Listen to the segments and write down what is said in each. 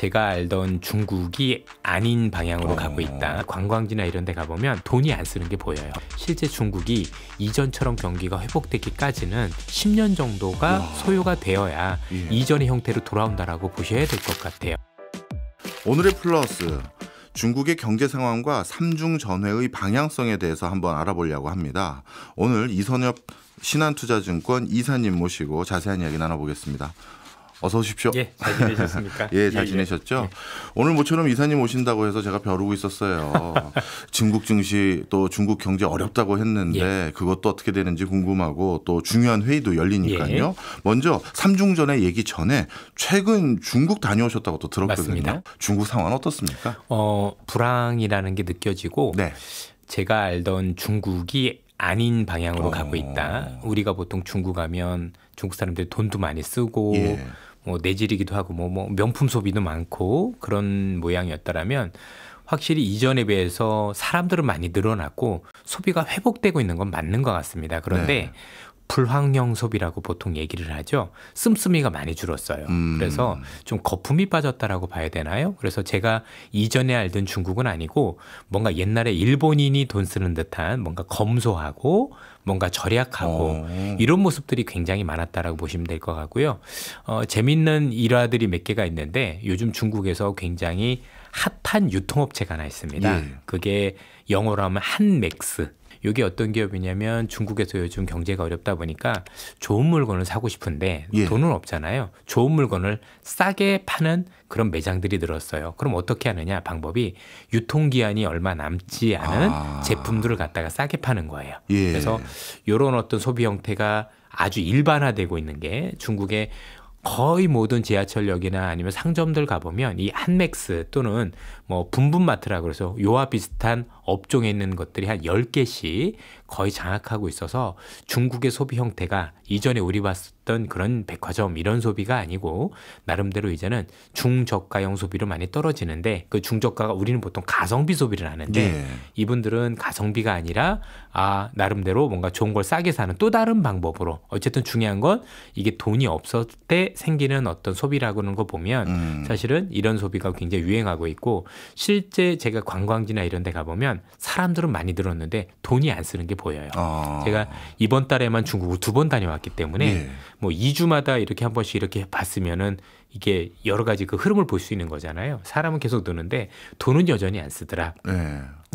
제가 알던 중국이 아닌 방향으로 가고 있다. 관광지나 이런 데 가보면 돈이 안 쓰는 게 보여요. 실제 중국이 이전처럼 경기가 회복되기까지는 10년 정도가 소요가 되어야 이전의 형태로 돌아온다라고 보셔야 될 것 같아요. 오늘의 플러스, 중국의 경제 상황과 삼중 전회의 방향성에 대해서 한번 알아보려고 합니다. 오늘 이선엽 신한투자증권 이사님 모시고 자세한 이야기 나눠보겠습니다. 어서 오십시오. 예, 잘 지내셨습니까? 예, 잘 지내셨죠? 오늘 모처럼 이사님 오신다고 해서 제가 벼르고 있었어요. 중국 증시 또 중국 경제 어렵다고 했는데 그것도 어떻게 되는지 궁금하고 또 중요한 회의도 열리니까요. 먼저 삼중전의 얘기 전에 최근 중국 다녀오셨다고 또 들었거든요. 맞습니다. 중국 상황은 어떻습니까? 불황이라는 게 느껴지고 제가 알던 중국이 아닌 방향으로 가고 있다. 우리가 보통 중국 가면 중국 사람들이 돈도 많이 쓰고 뭐 내질이기도 하고 뭐 명품 소비도 많고 그런 모양이었다라면 확실히 이전에 비해서 사람들은 많이 늘어났고 소비가 회복되고 있는 건 맞는 것 같습니다. 그런데 불황형 소비라고 보통 얘기를 하죠. 씀씀이가 많이 줄었어요. 그래서 좀 거품이 빠졌다라고 봐야 되나요? 그래서 제가 이전에 알던 중국은 아니고 뭔가 옛날에 일본인이 돈 쓰는 듯한 뭔가 검소하고 뭔가 절약하고 이런 모습들이 굉장히 많았다라고 보시면 될 것 같고요. 재밌는 일화들이 몇 개가 있는데 요즘 중국에서 굉장히 핫한 유통업체가 하나 있습니다. 그게 영어로 하면 한맥스. 이게 어떤 기업이냐면 중국에서 요즘 경제가 어렵다 보니까 좋은 물건을 사고 싶은데 돈은 없잖아요. 좋은 물건을 싸게 파는 그런 매장들이 늘었어요. 그럼 어떻게 하느냐? 방법이 유통기한이 얼마 남지 않은 제품들을 갖다가 싸게 파는 거예요. 그래서 이런 어떤 소비 형태가 아주 일반화되고 있는 게 중국의 거의 모든 지하철역이나 아니면 상점들 가보면 이 한맥스 또는 뭐 분분마트라고 그래서 요와 비슷한 업종에 있는 것들이 한 10개씩 거의 장악하고 있어서 중국의 소비 형태가 이전에 우리 봤었던 그런 백화점 이런 소비가 아니고 나름대로 이제는 중저가형 소비로 많이 떨어지는데 그 중저가가 우리는 보통 가성비 소비를 하는데 이분들은 가성비가 아니라 나름대로 뭔가 좋은 걸 싸게 사는 또 다른 방법으로 어쨌든 중요한 건 이게 돈이 없을 때 생기는 어떤 소비라고 하는 거 보면 사실은 이런 소비가 굉장히 유행하고 있고 실제 제가 관광지나 이런 데 가보면 사람들은 많이 늘었는데 돈이 안 쓰는 게 보여요. 제가 이번 달에만 중국을 2번 다녀왔기 때문에 뭐 2주마다 이렇게 한 번씩 이렇게 봤으면은 이게 여러 가지 그 흐름을 볼 수 있는 거잖아요. 사람은 계속 드는데 돈은 여전히 안 쓰더라.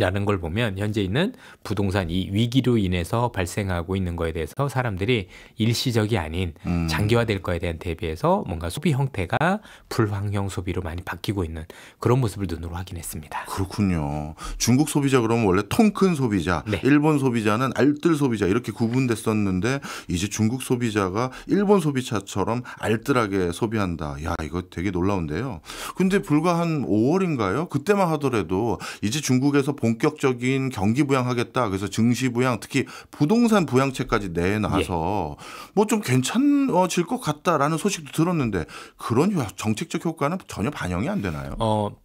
라는 걸 보면 현재 있는 부동산 이 위기로 인해서 발생하고 있는 거에 대해서 사람들이 일시적이 아닌 장기화될 거에 대한 대비해서 뭔가 소비 형태가 불황형 소비로 많이 바뀌고 있는 그런 모습을 눈으로 확인했습니다. 그렇군요. 중국 소비자 그러면 원래 통 큰 소비자, 일본 소비자는 알뜰 소비자 이렇게 구분됐었는데 이제 중국 소비자가 일본 소비자처럼 알뜰하게 소비한다. 야, 이거 되게 놀라운데요. 근데 불과 한 5월인가요? 그때만 하더라도 이제 중국에서 본격적인 경기 부양하겠다. 그래서 증시 부양, 특히 부동산 부양책까지 내놔서 뭐 좀 괜찮아질 것 같다라는 소식도 들었는데 그런 정책적 효과는 전혀 반영이 안 되나요?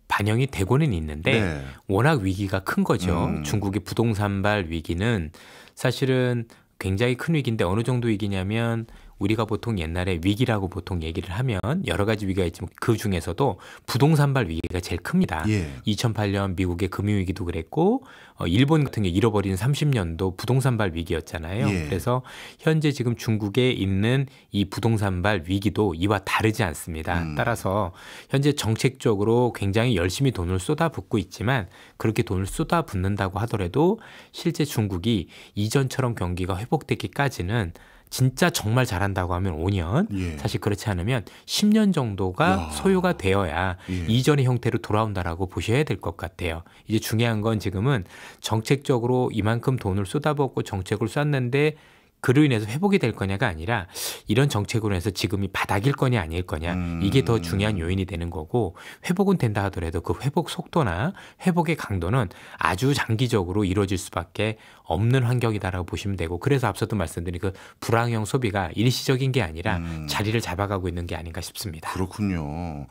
반영이 되고는 있는데 워낙 위기가 큰 거죠. 중국의 부동산발 위기는 사실은 굉장히 큰 위기인데 어느 정도 위기냐면 우리가 보통 옛날에 위기라고 보통 얘기를 하면 여러 가지 위기가 있지만 그 중에서도 부동산발 위기가 제일 큽니다. 2008년 미국의 금융위기도 그랬고 일본 같은 게 잃어버린 30년도 부동산발 위기였잖아요. 그래서 현재 지금 중국에 있는 이 부동산발 위기도 이와 다르지 않습니다. 따라서 현재 정책적으로 굉장히 열심히 돈을 쏟아붓고 있지만 그렇게 돈을 쏟아붓는다고 하더라도 실제 중국이 이전처럼 경기가 회복되기까지는 진짜 정말 잘한다고 하면 5년, 사실 그렇지 않으면 10년 정도가 소요가 되어야 이전의 형태로 돌아온다라고 보셔야 될 것 같아요. 이제 중요한 건 지금은 정책적으로 이만큼 돈을 쏟아붓고 정책을 쐈는데 그로 인해서 회복이 될 거냐가 아니라 이런 정책으로 해서 지금이 바닥일 거냐 아닐 거냐 이게 더 중요한 요인이 되는 거고 회복은 된다 하더라도 그 회복 속도나 회복의 강도는 아주 장기적으로 이루어질 수밖에 없는 환경이다라고 보시면 되고 그래서 앞서도 말씀드린 그 불황형 소비가 일시적인 게 아니라 자리를 잡아가고 있는 게 아닌가 싶습니다. 그렇군요.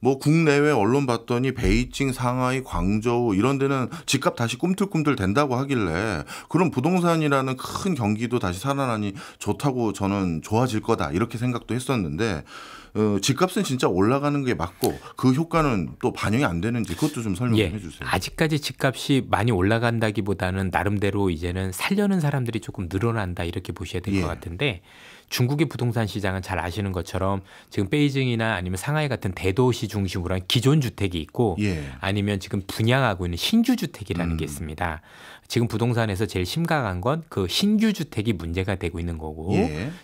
뭐 국내외 언론 봤더니 베이징, 상하이, 광저우 이런 데는 집값 다시 꿈틀꿈틀 된다고 하길래 그럼 부동산이라는 큰 경기도 다시 살아나니 좋다고 저는 좋아질 거다 이렇게 생각도 했었는데 집값은 진짜 올라가는 게 맞고 그 효과는 또 반영이 안 되는지 그것도 좀 설명 좀 해주세요. 아직까지 집값이 많이 올라간다기보다는 나름대로 이제는 살려는 사람들이 조금 늘어난다 이렇게 보셔야 될 것 같은데 중국의 부동산 시장은 잘 아시는 것처럼 지금 베이징이나 아니면 상하이 같은 대도시 중심으로 한 기존 주택이 있고 아니면 지금 분양하고 있는 신규 주택이라는 게 있습니다. 지금 부동산에서 제일 심각한 건 그 신규 주택이 문제가 되고 있는 거고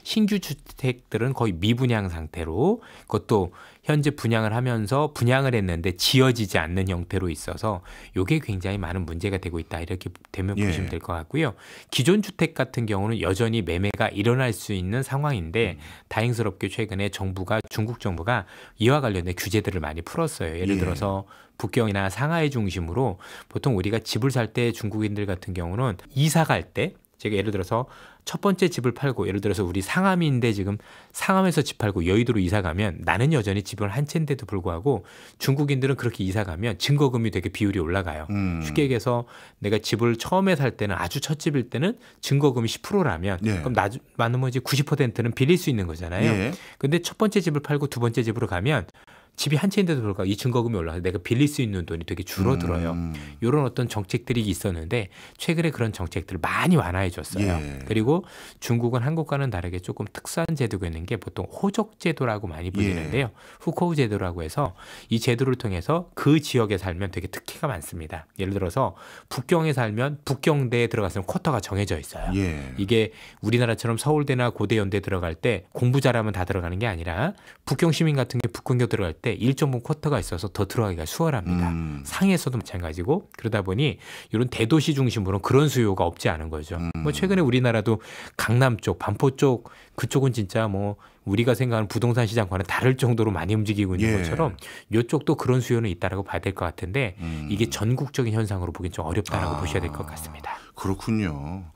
신규 주택들은 거의 미분양 상태로 그것도 현재 분양을 하면서 분양을 했는데 지어지지 않는 형태로 있어서 이게 굉장히 많은 문제가 되고 있다 이렇게 되면 보시면 될 것 같고요. 기존 주택 같은 경우는 여전히 매매가 일어날 수 있는 상황인데 다행스럽게 최근에 중국 정부가 이와 관련된 규제들을 많이 풀었어요. 예를 들어서 북경이나 상하이 중심으로 보통 우리가 집을 살 때 중국인들 같은 경우는 이사 갈 때 제가 예를 들어서 첫 번째 집을 팔고 예를 들어서 우리 상암인데 지금 상암에서 집 팔고 여의도로 이사 가면 나는 여전히 집을 한 채인데도 불구하고 중국인들은 그렇게 이사 가면 증거금이 되게 비율이 올라가요. 쉽게 얘기해서 내가 집을 처음에 살 때는 아주 첫 집일 때는 증거금이 10%라면 그럼 나머지 90%는 빌릴 수 있는 거잖아요. 근데 첫 번째 집을 팔고 두 번째 집으로 가면 집이 한 채인데도 불구하고 이 증거금이 올라서 내가 빌릴 수 있는 돈이 되게 줄어들어요. 이런 어떤 정책들이 있었는데 최근에 그런 정책들을 많이 완화해 줬어요. 그리고 중국은 한국과는 다르게 조금 특수한 제도가 있는 게 보통 호적 제도라고 많이 불리는데요. 후코우 제도라고 해서 이 제도를 통해서 그 지역에 살면 되게 특혜가 많습니다. 예를 들어서 북경에 살면 북경대에 들어갔으면 쿼터가 정해져 있어요. 이게 우리나라처럼 서울대나 고대연대 들어갈 때 공부 잘하면 다 들어가는 게 아니라 북경 시민 같은 게 북경대 들어갈 때 일정 부분 쿼터가 있어서 더 들어가기가 수월합니다. 상해에서도 마찬가지고 그러다 보니 이런 대도시 중심으로 그런 수요가 없지 않은 거죠. 뭐 최근에 우리나라도 강남 쪽, 반포 쪽 그쪽은 진짜 뭐 우리가 생각하는 부동산 시장과는 다를 정도로 많이 움직이고 있는 것처럼 이쪽도 그런 수요는 있다라고 봐야 될 것 같은데 이게 전국적인 현상으로 보기엔 좀 어렵다라고 보셔야 될 것 같습니다. 그렇군요.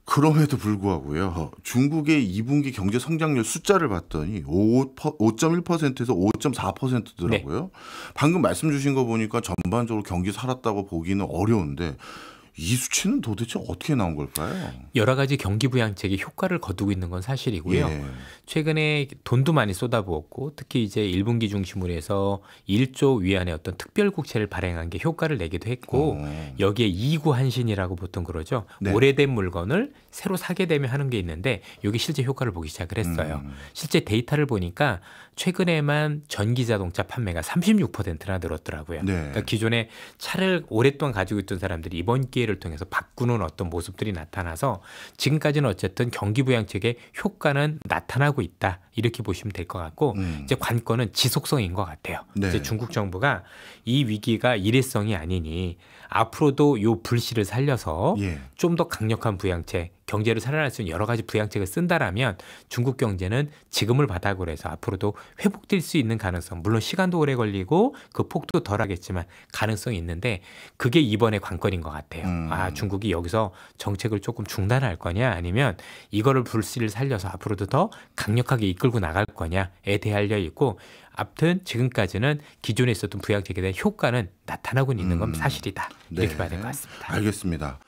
그럼에도 불구하고요. 중국의 2분기 경제 성장률 숫자를 봤더니 5.1%에서 5.4%더라고요. 방금 말씀 주신 거 보니까 전반적으로 경기 살았다고 보기는 어려운데 이 수치는 도대체 어떻게 나온 걸까요? 여러 가지 경기 부양책이 효과를 거두고 있는 건 사실이고요. 최근에 돈도 많이 쏟아부었고 특히 이제 1분기 중심으로 해서 1조 위안의 어떤 특별국채를 발행한 게 효과를 내기도 했고 여기에 이구한신이라고 보통 그러죠. 오래된 물건을 새로 사게 되면 하는 게 있는데 여기 실제 효과를 보기 시작을 했어요. 실제 데이터를 보니까 최근에만 전기자동차 판매가 36%나 늘었더라고요. 그러니까 기존에 차를 오랫동안 가지고 있던 사람들이 이번 기회를 통해서 바꾸는 어떤 모습들이 나타나서 지금까지는 어쨌든 경기부양책의 효과는 나타나고 있다. 이렇게 보시면 될 것 같고 이제 관건은 지속성인 것 같아요. 이제 중국 정부가 이 위기가 일회성이 아니니 앞으로도 이 불씨를 살려서 좀 더 강력한 부양책, 경제를 살아날 수 있는 여러 가지 부양책을 쓴다라면 중국 경제는 지금을 바닥으로 해서 앞으로도 회복될 수 있는 가능성, 물론 시간도 오래 걸리고 그 폭도 덜하겠지만 가능성이 있는데 그게 이번의 관건인 것 같아요. 중국이 여기서 정책을 조금 중단할 거냐 아니면 이거를 불씨를 살려서 앞으로도 더 강력하게 이끌고 나갈 거냐에 대하여 있고 아무튼 지금까지는 기존에 있었던 부양책에 대한 효과는 나타나고 있는 건 사실이다. 이렇게 봐야 될 것 같습니다. 알겠습니다.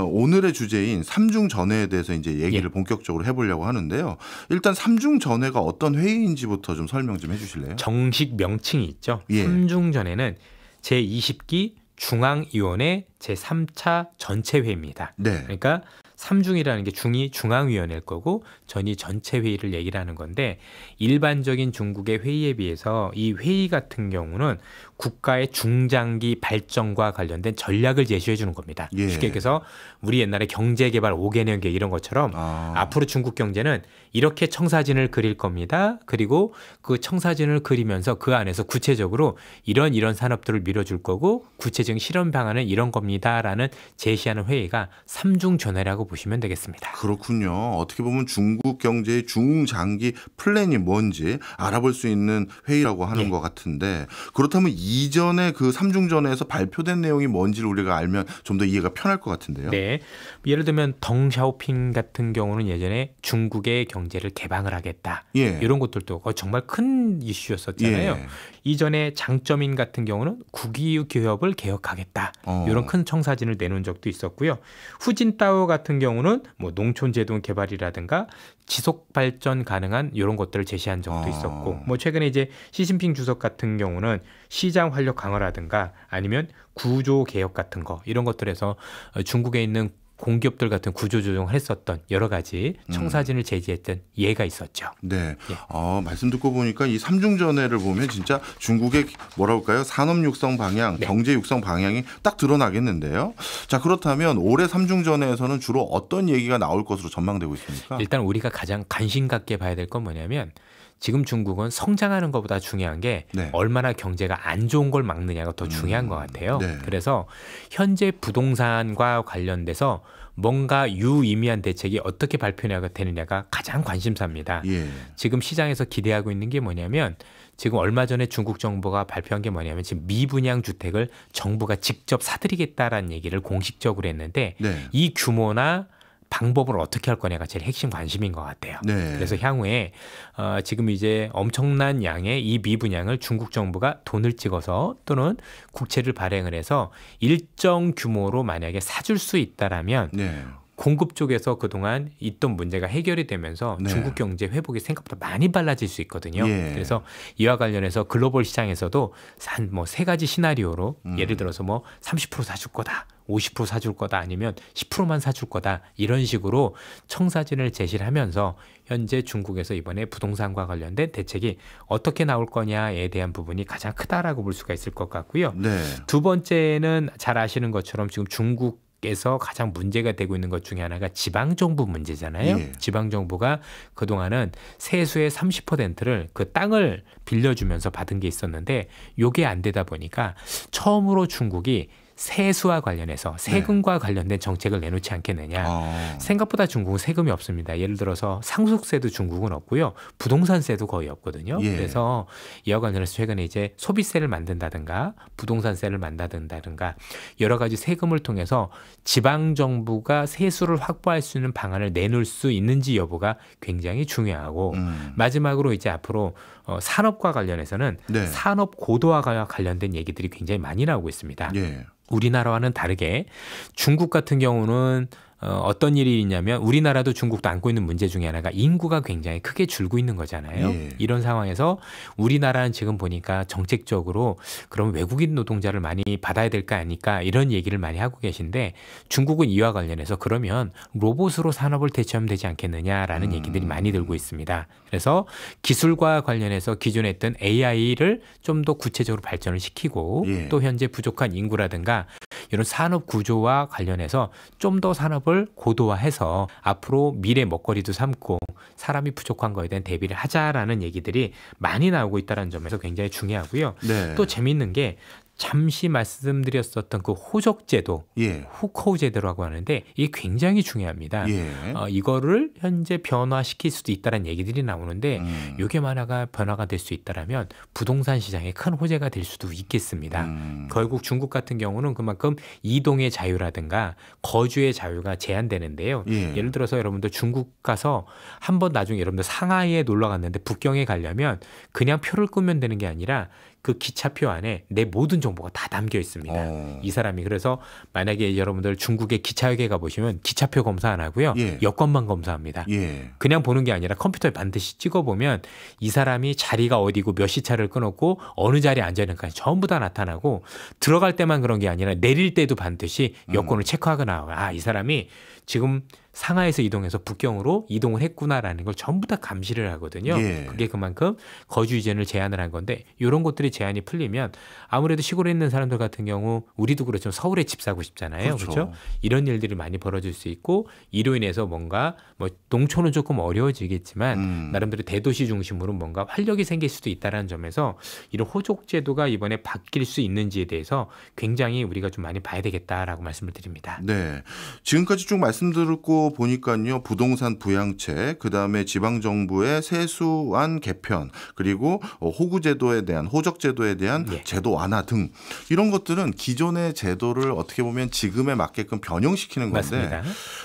오늘의 주제인 삼중전회에 대해서 이제 얘기를 본격적으로 해보려고 하는데요. 일단 삼중전회가 어떤 회의인지부터 좀 설명 좀 해주실래요? 정식 명칭이 있죠. 삼중전회는 제20기 중앙위원회 제3차 전체회의입니다. 그러니까 삼중이라는 게 중이 중앙위원회일 거고 전이 전체회의를 얘기를 하는 건데 일반적인 중국의 회의에 비해서 이 회의 같은 경우는 국가의 중장기 발전과 관련된 전략을 제시해 주는 겁니다. 쉽게 얘기해서 우리 옛날에 경제개발 5개년 계획 이런 것처럼 앞으로 중국 경제는 이렇게 청사진을 그릴 겁니다. 그리고 그 청사진을 그리면서 그 안에서 구체적으로 이런 산업들을 밀어줄 거고 구체적인 실현 방안은 이런 겁니다라는 제시하는 회의가 삼중전회라고 보시면 되겠습니다. 그렇군요. 어떻게 보면 중국 경제의 중장기 플랜이 뭔지 알아볼 수 있는 회의라고 하는 것 같은데 그렇다면 이전에 그 삼중전회에서 발표된 내용이 뭔지를 우리가 알면 좀 더 이해가 편할 것 같은데요. 예를 들면 덩샤오핑 같은 경우는 예전에 중국의 경제를 개방을 하겠다. 이런 것들도 정말 큰 이슈였었잖아요. 이전에 장점인 같은 경우는 국유 기업을 개혁하겠다. 이런 큰 청사진을 내놓은 적도 있었고요. 후진타오 같은 경우는 뭐 농촌제도 개발이라든가 지속 발전 가능한 이런 것들을 제시한 적도 있었고, 뭐 최근에 이제 시진핑 주석 같은 경우는 시장 활력 강화라든가 아니면 구조 개혁 같은 거 이런 것들에서 중국에 있는 공기업들 같은 구조 조정을 했었던 여러 가지 청사진을 제시했던 예가 있었죠. 네. 예. 말씀 듣고 보니까 이 삼중전해를 보면 진짜 중국의 뭐라 할까요? 산업 육성 방향, 네. 경제 육성 방향이 딱 드러나겠는데요. 자, 그렇다면 올해 삼중전해에서는 주로 어떤 얘기가 나올 것으로 전망되고 있습니까? 일단 우리가 가장 관심 갖게 봐야 될 건 뭐냐면 지금 중국은 성장하는 것보다 중요한 게 네. 얼마나 경제가 안 좋은 걸 막느냐가 더 중요한 것 같아요. 네. 그래서 현재 부동산과 관련돼서 뭔가 유의미한 대책이 어떻게 발표가 되느냐가 가장 관심사입니다. 예. 지금 시장에서 기대하고 있는 게 뭐냐면 지금 얼마 전에 중국 정부가 발표한 게 뭐냐면 지금 미분양 주택을 정부가 직접 사들이겠다라는 얘기를 공식적으로 했는데 네. 이 규모나 방법을 어떻게 할 거냐가 제일 핵심 관심인 것 같아요. 네. 그래서 향후에 지금 이제 엄청난 양의 이 미분양을 중국 정부가 돈을 찍어서 또는 국채를 발행을 해서 일정 규모로 만약에 사줄 수 있다라면 네. 공급 쪽에서 그동안 있던 문제가 해결이 되면서 네. 중국 경제 회복이 생각보다 많이 빨라질 수 있거든요. 예. 그래서 이와 관련해서 글로벌 시장에서도 한 뭐 세 가지 시나리오로 예를 들어서 뭐 30% 사줄 거다. 50% 사줄 거다 아니면 10%만 사줄 거다 이런 식으로 청사진을 제시를 하면서 현재 중국에서 이번에 부동산과 관련된 대책이 어떻게 나올 거냐에 대한 부분이 가장 크다라고 볼 수가 있을 것 같고요. 네. 두 번째는 잘 아시는 것처럼 지금 중국에서 가장 문제가 되고 있는 것 중에 하나가 지방정부 문제잖아요. 예. 지방정부가 그동안은 세수의 30%를 그 땅을 빌려주면서 받은 게 있었는데 이게 안 되다 보니까 처음으로 중국이 세수와 관련해서 세금과 네. 관련된 정책을 내놓지 않겠느냐. 생각보다 중국은 세금이 없습니다. 예를 들어서 상속세도 중국은 없고요. 부동산세도 거의 없거든요. 예. 그래서 이와 관련해서 최근에 이제 소비세를 만든다든가 부동산세를 만든다든가 여러 가지 세금을 통해서 지방정부가 세수를 확보할 수 있는 방안을 내놓을 수 있는지 여부가 굉장히 중요하고 마지막으로 이제 앞으로 산업과 관련해서는 네. 산업 고도화와 관련된 얘기들이 굉장히 많이 나오고 있습니다. 예. 우리나라와는 다르게 중국 같은 경우는 어떤 일이 있냐면 우리나라도 중국도 안고 있는 문제 중에 하나가 인구가 굉장히 크게 줄고 있는 거잖아요. 예. 이런 상황에서 우리나라는 지금 보니까 정책적으로 그럼 외국인 노동자를 많이 받아야 될 거 아닐까 이런 얘기를 많이 하고 계신데 중국은 이와 관련해서 그러면 로봇으로 산업을 대체하면 되지 않겠느냐라는 얘기들이 많이 들고 있습니다. 그래서 기술과 관련해서 기존에 했던 AI를 좀 더 구체적으로 발전을 시키고 예. 또 현재 부족한 인구라든가 이런 산업 구조와 관련해서 좀 더 산업을 고도화해서 앞으로 미래 먹거리도 삼고 사람이 부족한 거에 대한 대비를 하자라는 얘기들이 많이 나오고 있다는 점에서 굉장히 중요하고요. 네. 또 재미있는 게 잠시 말씀드렸었던 그 호적제도, 예. 후커우 제도라고 하는데 이게 굉장히 중요합니다. 예. 이거를 현재 변화시킬 수도 있다는 얘기들이 나오는데 이게 만화가 변화가 될 수 있다라면 부동산 시장에 큰 호재가 될 수도 있겠습니다. 결국 중국 같은 경우는 그만큼 이동의 자유라든가 거주의 자유가 제한되는데요. 예. 예를 들어서 여러분들 중국 가서 한번 나중에 여러분들 상하이에 놀러 갔는데 북경에 가려면 그냥 표를 끄면 되는 게 아니라 그 기차표 안에 내 모든 정보가 다 담겨 있습니다. 이 사람이 그래서 만약에 여러분들 중국의 기차역에 가보시면 기차표 검사 안 하고요. 예. 여권만 검사합니다. 예. 그냥 보는 게 아니라 컴퓨터에 반드시 찍어보면 이 사람이 자리가 어디고 몇 시차를 끊었고 어느 자리에 앉아 있는지 전부 다 나타나고 들어갈 때만 그런 게 아니라 내릴 때도 반드시 여권을 체크하거나 이 사람이 지금 상하에서 이동해서 북경으로 이동을 했구나라는 걸 전부 다 감시를 하거든요. 예. 그게 그만큼 거주 이전을 제한을 한 건데 이런 것들이 제한이 풀리면 아무래도 시골에 있는 사람들 같은 경우 우리도 그렇지만 서울에 집 사고 싶잖아요. 그렇죠? 이런 일들이 많이 벌어질 수 있고 이로 인해서 뭔가 뭐 농촌은 조금 어려워지겠지만 나름대로 대도시 중심으로 뭔가 활력이 생길 수도 있다는 점에서 이런 호적 제도가 이번에 바뀔 수 있는지에 대해서 굉장히 우리가 좀 많이 봐야 되겠다라고 말씀을 드립니다. 네, 지금까지 쭉 말씀 듣고 보니까요, 부동산 부양책, 그다음에 지방 정부의 세수안 개편, 그리고 호구 제도에 대한 호적 제도에 대한 예. 제도 완화 등 이런 것들은 기존의 제도를 어떻게 보면 지금에 맞게끔 변형시키는 건데 맞습니다.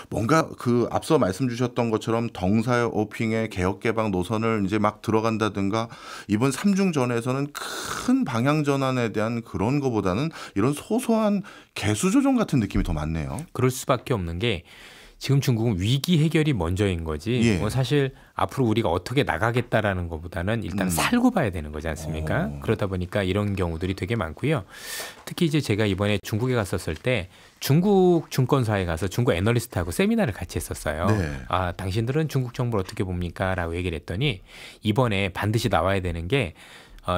뭔가 그 앞서 말씀 주셨던 것처럼 덩사오핑의 개혁 개방 노선을 이제 막 들어간다든가 이번 삼중전에서는 큰 방향 전환에 대한 그런 거보다는 이런 소소한 개수 조정 같은 느낌이 더 많네요. 그럴 수밖에 없는 게 지금 중국은 위기 해결이 먼저인 거지. 예. 뭐 사실 앞으로 우리가 어떻게 나가겠다라는 것보다는 일단 살고 봐야 되는 거지 않습니까? 그러다 보니까 이런 경우들이 되게 많고요. 특히 이제 제가 이번에 중국에 갔었을 때 중국 증권사에 가서 중국 애널리스트하고 세미나를 같이 했었어요. 네. 아, 당신들은 중국 정부를 어떻게 봅니까? 라고 얘기를 했더니 이번에 반드시 나와야 되는 게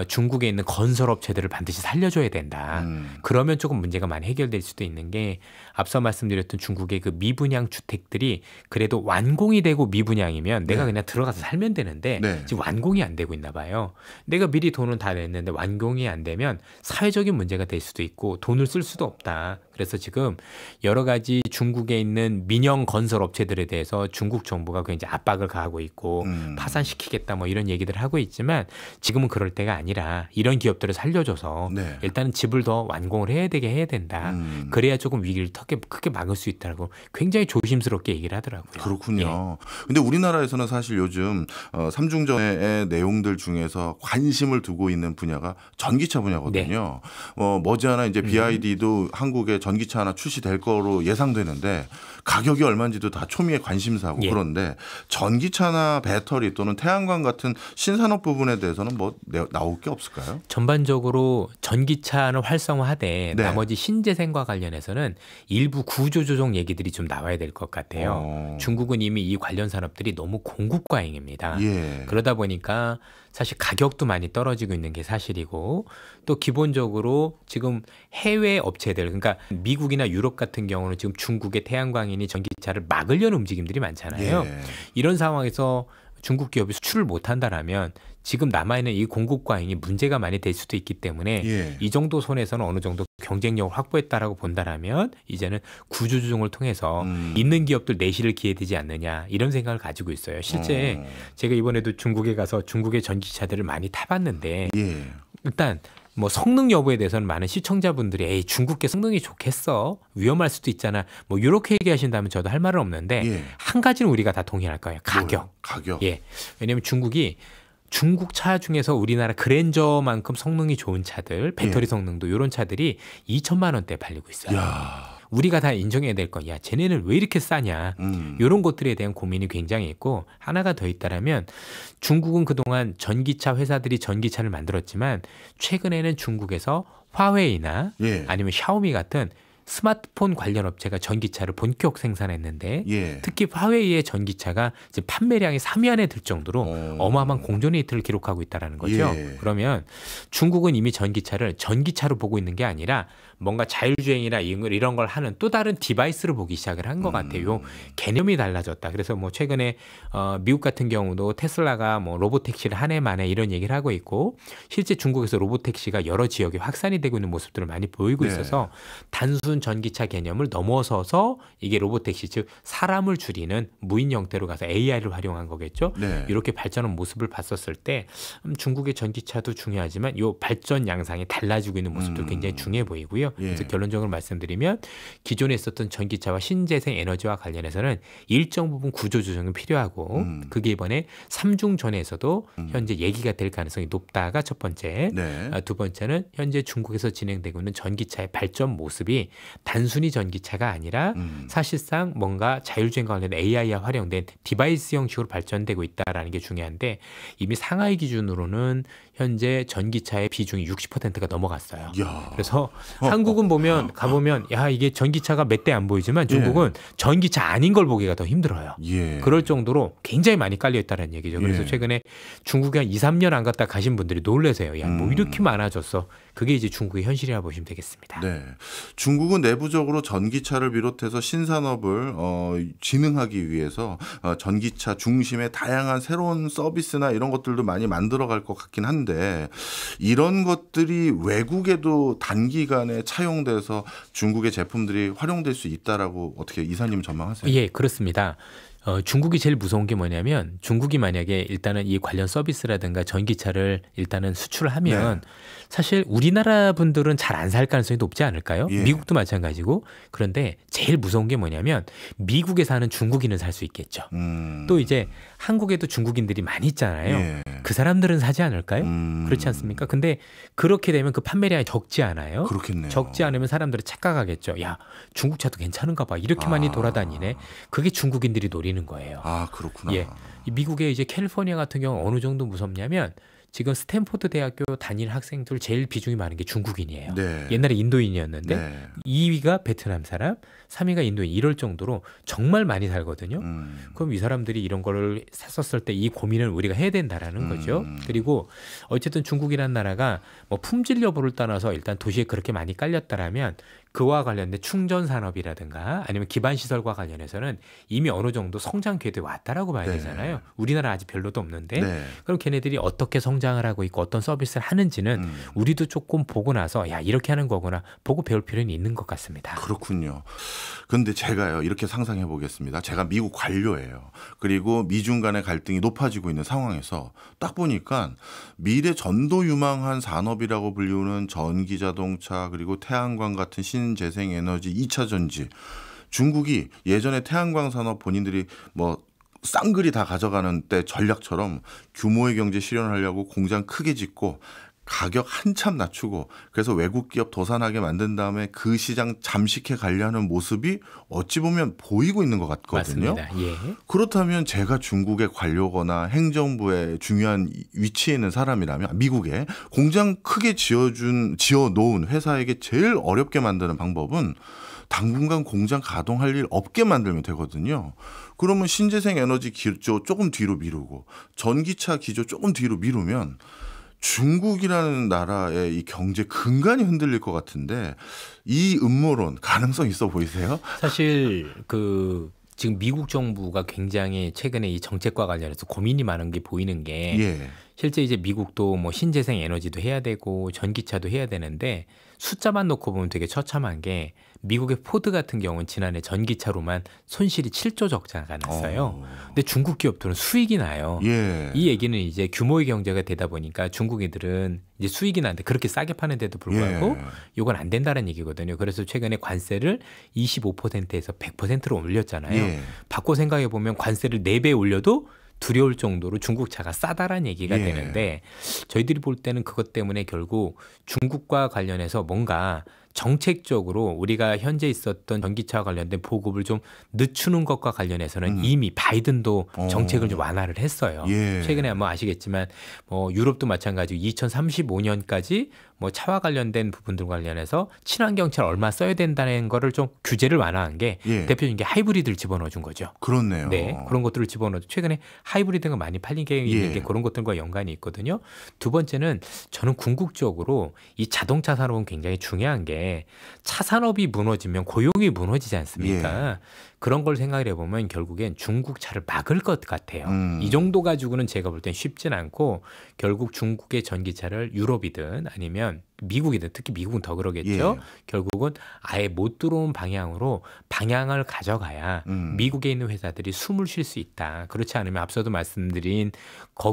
중국에 있는 건설업체들을 반드시 살려줘야 된다. 그러면 조금 문제가 많이 해결될 수도 있는 게 앞서 말씀드렸던 중국의 그 미분양 주택들이 그래도 완공이 되고 미분양이면 내가 그냥 들어가서 살면 되는데 지금 완공이 안 되고 있나 봐요. 내가 미리 돈은 다 냈는데 완공이 안 되면 사회적인 문제가 될 수도 있고 돈을 쓸 수도 없다. 그래서 지금 여러 가지 중국에 있는 민영 건설 업체들에 대해서 중국 정부가 굉장히 압박을 가하고 있고 파산시키겠다 뭐 이런 얘기들을 하고 있지만 지금은 그럴 때가 아니라 이런 기업들을 살려줘서 일단은 집을 더 완공을 해야 된다. 그래야 조금 위기를 크게 막을 수 있다고 굉장히 조심스럽게 얘기를 하더라고요. 그렇군요. 근데 우리나라에서는 사실 요즘 삼중전의 내용들 중에서 관심을 두고 있는 분야가 전기차 분야거든요. 머지않아 이제 BYD도 한국에 전기차 하나 출시될 거로 예상되는데 가격이 얼마인지도 다 초미의 관심사고 그런데 전기차나 배터리 또는 태양광 같은 신산업 부분에 대해서는 뭐 나올 게 없을까요? 전반적으로 전기차는 활성화하되 나머지 신재생과 관련해서는 일부 구조조정 얘기들이 좀 나와야 될 것 같아요. 중국은 이미 이 관련 산업들이 너무 공급과잉입니다. 그러다 보니까 사실 가격도 많이 떨어지고 있는 게 사실이고 또 기본적으로 지금 해외 업체들 그러니까 미국이나 유럽 같은 경우는 지금 중국의 태양광이니 전기차를 막으려는 움직임들이 많잖아요. 이런 상황에서 중국 기업이 수출을 못한다라면 지금 남아있는 이 공급 과잉이 문제가 많이 될 수도 있기 때문에 이 정도 선에서는 어느 정도 경쟁력을 확보했다라고 본다라면 이제는 구조조정을 통해서 있는 기업들 내실을 기해야 되지 않느냐 이런 생각을 가지고 있어요. 실제 제가 이번에도 중국에 가서 중국의 전기차들을 많이 타봤는데 일단 뭐 성능 여부에 대해서는 많은 시청자분들이 에이 중국계 성능이 좋겠어 위험할 수도 있잖아 뭐 이렇게 얘기하신다면 저도 할 말은 없는데 한 가지는 우리가 다 동의할 거예요. 가격. 왜냐하면 중국 차 중에서 우리나라 그랜저만큼 성능이 좋은 차들 배터리 성능도 이런 차들이 2천만 원대에 팔리고 있어요. 우리가 다 인정해야 될 건 야 쟤네는 왜 이렇게 싸냐 이런 것들에 대한 고민이 굉장히 있고 하나가 더 있다라면 중국은 그동안 전기차 회사들이 전기차를 만들었지만 최근에는 중국에서 화웨이나 아니면 샤오미 같은 스마트폰 관련 업체가 전기차를 본격 생산했는데 특히 화웨이의 전기차가 지금 판매량이 3위 안에 들 정도로 어마어마한 공정 레이트를 기록하고 있다는 거죠. 그러면 중국은 이미 전기차를 전기차로 보고 있는 게 아니라 뭔가 자율주행이나 이런 걸 하는 또 다른 디바이스를 보기 시작을 한 것 같아요. 개념이 달라졌다. 그래서 뭐 최근에 미국 같은 경우도 테슬라가 뭐 로보택시를 한 해 만에 이런 얘기를 하고 있고 실제 중국에서 로보택시가 여러 지역에 확산이 되고 있는 모습들을 많이 보이고 있어서 단순 전기차 개념을 넘어서서 이게 로보택시 즉 사람을 줄이는 무인 형태로 가서 AI를 활용한 거겠죠. 이렇게 발전한 모습을 봤었을 때 중국의 전기차도 중요하지만 이 발전 양상이 달라지고 있는 모습도 굉장히 중요해 보이고요. 그래서 결론적으로 말씀드리면 기존에 있었던 전기차와 신재생 에너지와 관련해서는 일정 부분 구조조정이 필요하고 그게 이번에 삼중전에서도 현재 얘기가 될 가능성이 높다가 첫 번째. 두 번째는 현재 중국에서 진행되고 있는 전기차의 발전 모습이 단순히 전기차가 아니라 사실상 뭔가 자율주행과 관련된 AI와 활용된 디바이스 형식으로 발전되고 있다는 게 중요한데 이미 상하이 기준으로는 현재 전기차의 비중이 60%가 넘어갔어요. 그래서 한국은 가보면 야 이게 전기차가 몇 대 안 보이지만 중국은 전기차 아닌 걸 보기가 더 힘들어요. 그럴 정도로 굉장히 많이 깔려 있다는 얘기죠. 그래서 최근에 중국에 한 2, 3년 안 갔다 가신 분들이 놀라세요. 야 뭐 이렇게 많아졌어. 그게 이제 중국의 현실이라고 보시면 되겠습니다. 중국은 내부적으로 전기차를 비롯해서 신산업을 진흥하기 위해서 전기차 중심의 다양한 새로운 서비스나 이런 것들도 많이 만들어갈 것 같긴 한데 이런 것들이 외국에도 단기간에 차용돼서 중국의 제품들이 활용될 수 있다라고 어떻게 이사님 전망하세요? 예, 그렇습니다. 중국이 제일 무서운 게 뭐냐면 중국이 만약에 일단은 이 관련 서비스라든가 전기차를 일단은 수출을 하면 네. 사실 우리나라 분들은 잘 안 살 가능성이 높지 않을까요? 예. 미국도 마찬가지고. 그런데 제일 무서운 게 뭐냐면 미국에 사는 중국인은 살 수 있겠죠. 또 이제 한국에도 중국인들이 많이 있잖아요. 예. 그 사람들은 사지 않을까요? 그렇지 않습니까? 근데 그렇게 되면 그 판매량이 적지 않아요. 그렇겠네요. 적지 않으면 사람들이 착각하겠죠. 야, 중국 차도 괜찮은가 봐. 이렇게 많이 돌아다니네. 그게 중국인들이 노리는 거예요. 아, 그렇구나. 예. 이 미국의 이제 캘리포니아 같은 경우 어느 정도 무섭냐면 지금 스탠포드 대학교 다니는 학생들 제일 비중이 많은 게 중국인이에요. 네. 옛날에 인도인이었는데 네. 2위가 베트남 사람, 3위가 인도인 이럴 정도로 정말 많이 살거든요. 그럼 이 사람들이 이런 거를 샀었을 때 이 고민을 우리가 해야 된다라는 거죠. 그리고 어쨌든 중국이라는 나라가 뭐 품질 여부를 떠나서 일단 도시에 그렇게 많이 깔렸다라면 그와 관련된 충전 산업이라든가 아니면 기반 시설과 관련해서는 이미 어느 정도 성장 궤도에 왔다라고 봐야 네. 되잖아요. 우리나라 아직 별로도 없는데 네. 그럼 걔네들이 어떻게 성장을 하고 있고 어떤 서비스를 하는지는 우리도 조금 보고 나서 야 이렇게 하는 거구나 보고 배울 필요는 있는 것 같습니다. 그렇군요. 근데 제가요 이렇게 상상해 보겠습니다. 제가 미국 관료예요. 그리고 미중 간의 갈등이 높아지고 있는 상황에서 딱 보니까 미래 전도 유망한 산업이라고 불리우는 전기 자동차 그리고 태양광 같은 신재생 에너지 2차 전지 중국이 예전에 태양광 산업 본인들이 뭐 쌍그리 다 가져가는 때 전략처럼 규모의 경제 실현하려고 공장 크게 짓고 가격 한참 낮추고 그래서 외국 기업 도산하게 만든 다음에 그 시장 잠식해 가려는 모습이 어찌 보면 보이고 있는 것 같거든요. 맞습니다. 예. 그렇다면 제가 중국의 관료거나 행정부의 중요한 위치에 있는 사람이라면 미국에 공장 크게 지어 놓은 회사에게 제일 어렵게 만드는 방법은 당분간 공장 가동할 일 없게 만들면 되거든요. 그러면 신재생 에너지 기조 조금 뒤로 미루고 전기차 기조 조금 뒤로 미루면 중국이라는 나라의 이 경제 근간이 흔들릴 것 같은데 이 음모론 가능성 있어 보이세요? 사실 지금 미국 정부가 굉장히 최근에 이 정책과 관련해서 고민이 많은 게 보이는 게 예. 실제 이제 미국도 뭐 신재생 에너지도 해야 되고 전기차도 해야 되는데 숫자만 놓고 보면 되게 처참한 게 미국의 포드 같은 경우는 지난해 전기차로만 손실이 7조 적자가 났어요. 근데 중국 기업들은 수익이 나요. 예. 이 얘기는 이제 규모의 경제가 되다 보니까 중국인들은 이제 수익이 나는데 그렇게 싸게 파는데도 불구하고 이건 안 된다는 얘기거든요. 그래서 최근에 관세를 25%에서 100%로 올렸잖아요. 예. 바꿔 생각해 보면 관세를 4배 올려도 두려울 정도로 중국 차가 싸다란 얘기가 예. 되는데 저희들이 볼 때는 그것 때문에 결국 중국과 관련해서 뭔가 정책적으로 우리가 현재 있었던 전기차와 관련된 보급을 좀 늦추는 것과 관련해서는 이미 바이든도 정책을 좀 완화를 했어요. 예. 최근에 뭐 아시겠지만 뭐 유럽도 마찬가지고 2035년까지 뭐 차와 관련된 부분들 관련해서 친환경차를 얼마 써야 된다는 거를 좀 규제를 완화한 게 예. 대표적인 게 하이브리드를 집어넣어 준 거죠. 그렇네요. 네, 그런 것들을 집어넣어. 최근에 하이브리드가 많이 팔리게 있는 게 그런 것들과 연관이 있거든요. 두 번째는 저는 궁극적으로 이 자동차 산업은 굉장히 중요한 게 차 산업이 무너지면 고용이 무너지지 않습니까? 그런 걸 생각을 해보면 결국엔 중국 차를 막을 것 같아요. 이 정도 가지고는 제가 볼 땐 쉽진 않고 결국 중국의 전기차를 유럽이든 아니면 미국이든 특히 미국은 더 그러겠죠. 결국은 아예 못 들어온 방향으로 방향을 가져가야 미국에 있는 회사들이 숨을 쉴 수 있다. 그렇지 않으면 앞서도 말씀드린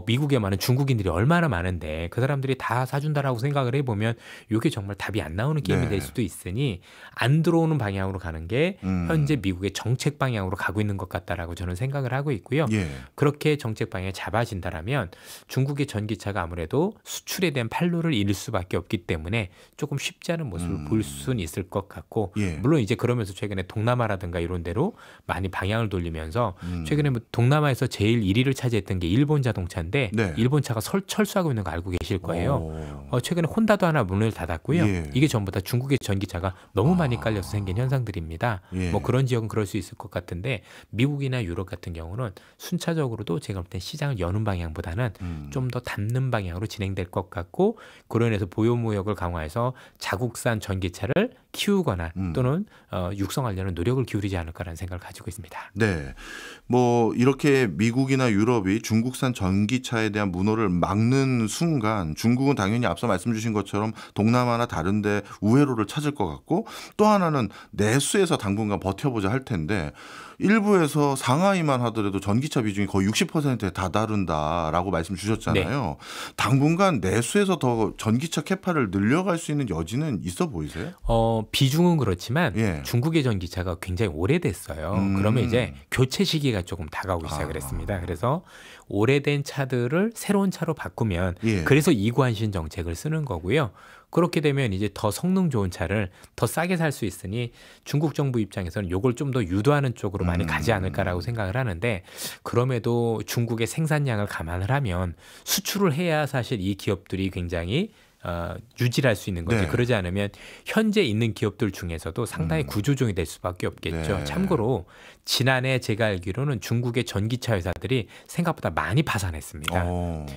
미국에 많은 중국인들이 얼마나 많은데 그 사람들이 다 사준다라고 생각을 해보면 이게 정말 답이 안 나오는 게임이 될 수도 있으니 안 들어오는 방향으로 가는 게 현재 미국의 정책 방향으로 가고 있는 것 같다라고 저는 생각을 하고 있고요. 그렇게 정책 방향이 잡아진다라면 중국의 전기차가 아무래도 수출에 대한 판로를 잃을 수밖에 없기 때문에 조금 쉽지 않은 모습을 볼 수는 있을 것 같고 물론 이제 그러면서 최근에 동남아라든가 이런 데로 많이 방향을 돌리면서 최근에 뭐 동남아에서 제일 1위를 차지했던 게 일본 자동차인데 일본 차가 철수하고 있는 거 알고 계실 거예요. 최근에 혼다도 하나 문을 닫았고요. 이게 전부 다 중국의 전기차가 너무 많이 깔려서 생긴 현상들입니다. 뭐 그런 지역은 그럴 수 있을 것 같은데 미국이나 유럽 같은 경우는 순차적으로도 제가 볼 땐 시장을 여는 방향보다는 좀 더 닫는 방향으로 진행될 것 같고 그로 인해서 보유무역을 강화해서 자국산 전기차를 키우거나 또는 육성하려는 노력을 기울이지 않을까라는 생각을 가지고 있습니다. 네, 뭐 이렇게 미국이나 유럽이 중국산 전기차에 대한 문호를 막는 순간 중국은 당연히 앞서 말씀 주신 것처럼 동남아나 다른 데 우회로를 찾을 것 같고, 또 하나는 내수에서 당분간 버텨보자 할 텐데 일부에서 상하이만 하더라도 전기차 비중이 거의 60%에 다다른다라고 말씀 주셨잖아요. 네. 당분간 내수에서 더 전기차 캐파를 늘려갈 수 있는 여지는 있어 보이세요? 비중은 그렇지만 예. 중국의 전기차가 굉장히 오래됐어요. 그러면 이제 교체 시기가 조금 다가오기 시작을 했습니다. 그래서 오래된 차들을 새로운 차로 바꾸면 예. 그래서 이구한신 정책을 쓰는 거고요. 그렇게 되면 이제 더 성능 좋은 차를 더 싸게 살 수 있으니 중국 정부 입장에서는 이걸 좀 더 유도하는 쪽으로 많이 가지 않을까라고 생각을 하는데, 그럼에도 중국의 생산량을 감안을 하면 수출을 해야 사실 이 기업들이 굉장히 유지를 할 수 있는 거지. 네. 그러지 않으면 현재 있는 기업들 중에서도 상당히 구조종이 될 수밖에 없겠죠. 네. 참고로 지난해 제가 알기로는 중국의 전기차 회사들이 생각보다 많이 파산했습니다.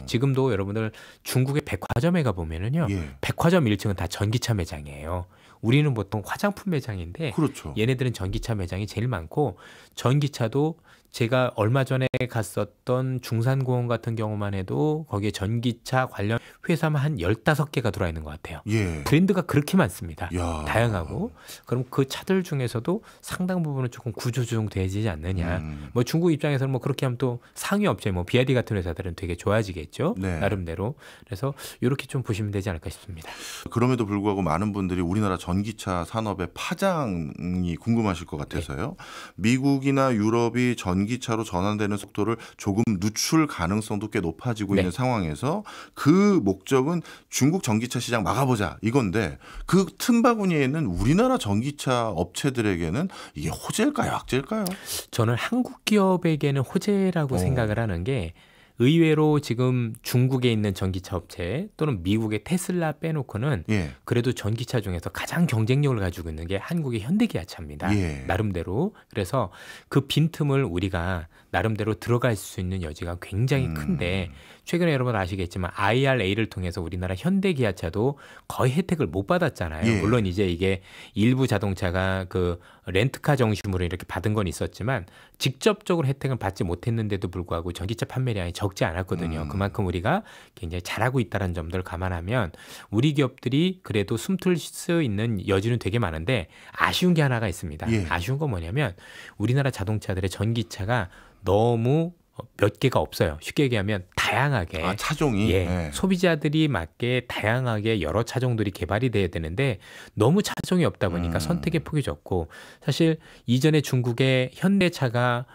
지금도 여러분들 중국의 백화점에 가보면은요. 예. 백화점 1층은 다 전기차 매장이에요. 우리는 보통 화장품 매장인데 그렇죠. 얘네들은 전기차 매장이 제일 많고, 전기차도 제가 얼마 전에 갔었던 중산공원 같은 경우만 해도 거기에 전기차 관련 회사만 한 15개가 들어와 있는 것 같아요. 예. 브랜드가 그렇게 많습니다. 야. 다양하고. 그럼 그 차들 중에서도 상당 부분은 조금 구조조정 되지 않느냐. 뭐 중국 입장에서는 뭐 그렇게 하면 또 상위 업체 뭐 BYD 같은 회사들은 되게 좋아지겠죠. 네. 나름대로. 그래서 이렇게 좀 보시면 되지 않을까 싶습니다. 그럼에도 불구하고 많은 분들이 우리나라 전기차 산업의 파장이 궁금하실 것 같아서요. 네. 미국이나 유럽이 전기차로 전환되는 속도를 조금 늦출 가능성도 꽤 높아지고 네. 있는 상황에서 그 목적은 중국 전기차 시장 막아보자 이건데, 그 틈바구니에는 우리나라 전기차 업체들에게는 이게 호재일까요, 악재일까요? 저는 한국 기업에게는 호재라고 생각을 하는 게, 의외로 지금 중국에 있는 전기차 업체 또는 미국의 테슬라 빼놓고는 예. 그래도 전기차 중에서 가장 경쟁력을 가지고 있는 게 한국의 현대기아차입니다. 예. 나름대로. 그래서 그 빈틈을 우리가 나름대로 들어갈 수 있는 여지가 굉장히 큰데, 최근에 여러분 아시겠지만 IRA를 통해서 우리나라 현대기아차도 거의 혜택을 못 받았잖아요. 예. 물론 이제 이게 일부 자동차가 그 렌트카 정식으로 이렇게 받은 건 있었지만 직접적으로 혜택을 받지 못했는데도 불구하고 전기차 판매량이 적지 않았거든요. 그만큼 우리가 굉장히 잘하고 있다는 점들을 감안하면 우리 기업들이 그래도 숨틀 수 있는 여지는 되게 많은데, 아쉬운 게 하나가 있습니다. 예. 아쉬운 건 뭐냐면 우리나라 자동차들의 전기차가 너무 몇 개가 없어요. 쉽게 얘기하면 다양하게 차종이 예, 네. 소비자들이 맞게 다양하게 여러 차종들이 개발이 돼야 되는데 너무 차종이 없다 보니까 선택의 폭이 적고, 사실 이전에 중국의 현대차가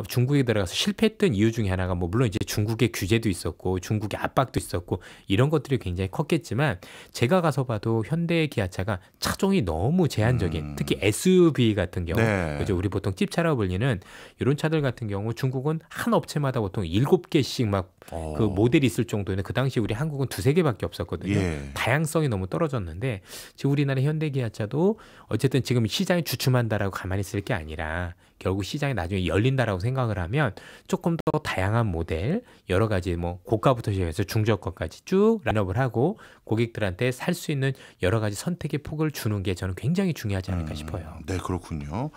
중국에 들어가서 실패했던 이유 중에 하나가 뭐 물론 이제 중국의 규제도 있었고 중국의 압박도 있었고 이런 것들이 굉장히 컸겠지만, 제가 가서 봐도 현대 기아차가 차종이 너무 제한적인, 특히 SUV 같은 경우 네. 그죠? 우리 보통 찝차라고 불리는 이런 차들 같은 경우 중국은 한 업체마다 보통 7개씩 막 그 모델이 있을 정도는, 그 당시 우리 한국은 2-3개밖에 없었거든요. 예. 다양성이 너무 떨어졌는데 지금 우리나라 현대기아차도 어쨌든 지금 시장이 주춤한다라고 가만히 있을 게 아니라 결국 시장이 나중에 열린다라고 생각을 하면 조금 더 다양한 모델, 여러 가지 뭐 고가부터 시작해서 중저가까지 쭉 라인업을 하고 고객들한테 살 수 있는 여러 가지 선택의 폭을 주는 게 저는 굉장히 중요하지 않을까 싶어요. 네, 그렇군요.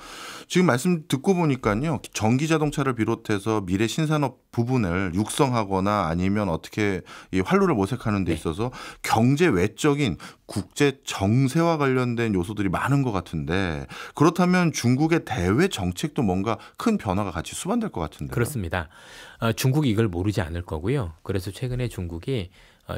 지금 말씀 듣고 보니까요, 전기 자동차를 비롯해서 미래 신산업 부분을 육성하거나 아니면 어떻게 이 활로를 모색하는 데 있어서 경제 외적인 국제 정세와 관련된 요소들이 많은 것 같은데, 그렇다면 중국의 대외 정책도 뭔가 큰 변화가 같이 수반될 것 같은데요. 그렇습니다. 중국이 이걸 모르지 않을 거고요. 그래서 최근에 중국이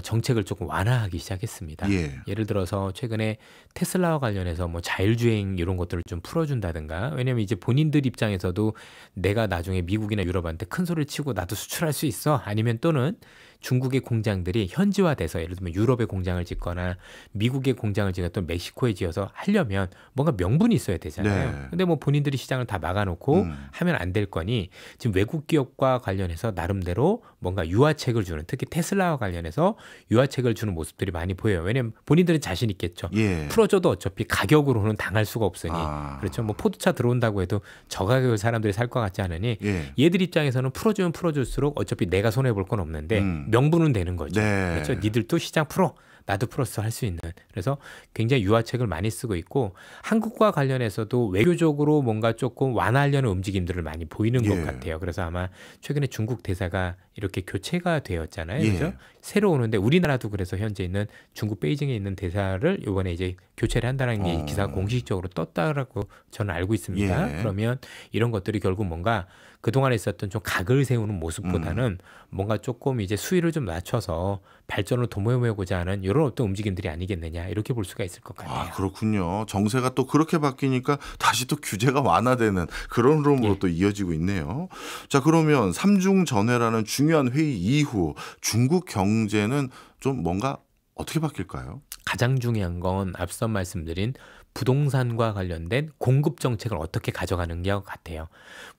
정책을 조금 완화하기 시작했습니다. 예를 들어서 최근에 테슬라와 관련해서 뭐 자율주행 이런 것들을 좀 풀어준다든가, 왜냐하면 이제 본인들 입장에서도 내가 나중에 미국이나 유럽한테 큰 소리를 치고 나도 수출할 수 있어, 아니면 또는 중국의 공장들이 현지화돼서 예를 들면 유럽에 공장을 짓거나 미국의 공장을 짓거나 또 멕시코에 지어서 하려면 뭔가 명분이 있어야 되잖아요. 네. 근데 뭐 본인들이 시장을 다 막아놓고 하면 안 될 거니 지금 외국 기업과 관련해서 나름대로 뭔가 유화책을 주는, 특히 테슬라와 관련해서 유화책을 주는 모습들이 많이 보여요. 왜냐하면 본인들은 자신 있겠죠. 예. 풀어줘도 어차피 가격으로는 당할 수가 없으니. 그렇죠. 뭐 포드차 들어온다고 해도 저가격을 사람들이 살 것 같지 않으니 얘들 입장에서는 풀어주면 풀어줄수록 어차피 내가 손해볼 건 없는데 명분은 되는 거죠. 네. 그렇죠. 니들도 시장 풀어. 나도 플러스 할 수 있는 그래서 굉장히 유화책을 많이 쓰고 있고 한국과 관련해서도 외교적으로 뭔가 조금 완화하려는 움직임들을 많이 보이는 것 같아요. 그래서 아마 최근에 중국 대사가 이렇게 교체가 되었잖아요. 그죠? 새로 오는데 우리나라도 그래서 현재 있는 중국 베이징에 있는 대사를 이번에 이제 교체를 한다는 게 기사가 공식적으로 떴다라고 저는 알고 있습니다. 그러면 이런 것들이 결국 뭔가 그동안에 있었던 좀 각을 세우는 모습보다는 뭔가 조금 이제 수위를 좀 낮춰서 발전을 도모해보고자 하는 이런 어떤 움직임들이 아니겠느냐 이렇게 볼 수가 있을 것 같네요. 아, 그렇군요. 정세가 또 그렇게 바뀌니까 다시 또 규제가 완화되는 그런 흐름으로 또 이어지고 있네요. 자, 그러면 삼중 전회라는 중요한 회의 이후 중국 경제는 좀 뭔가 어떻게 바뀔까요? 가장 중요한 건 앞서 말씀드린 부동산과 관련된 공급 정책을 어떻게 가져가는 게 같아요.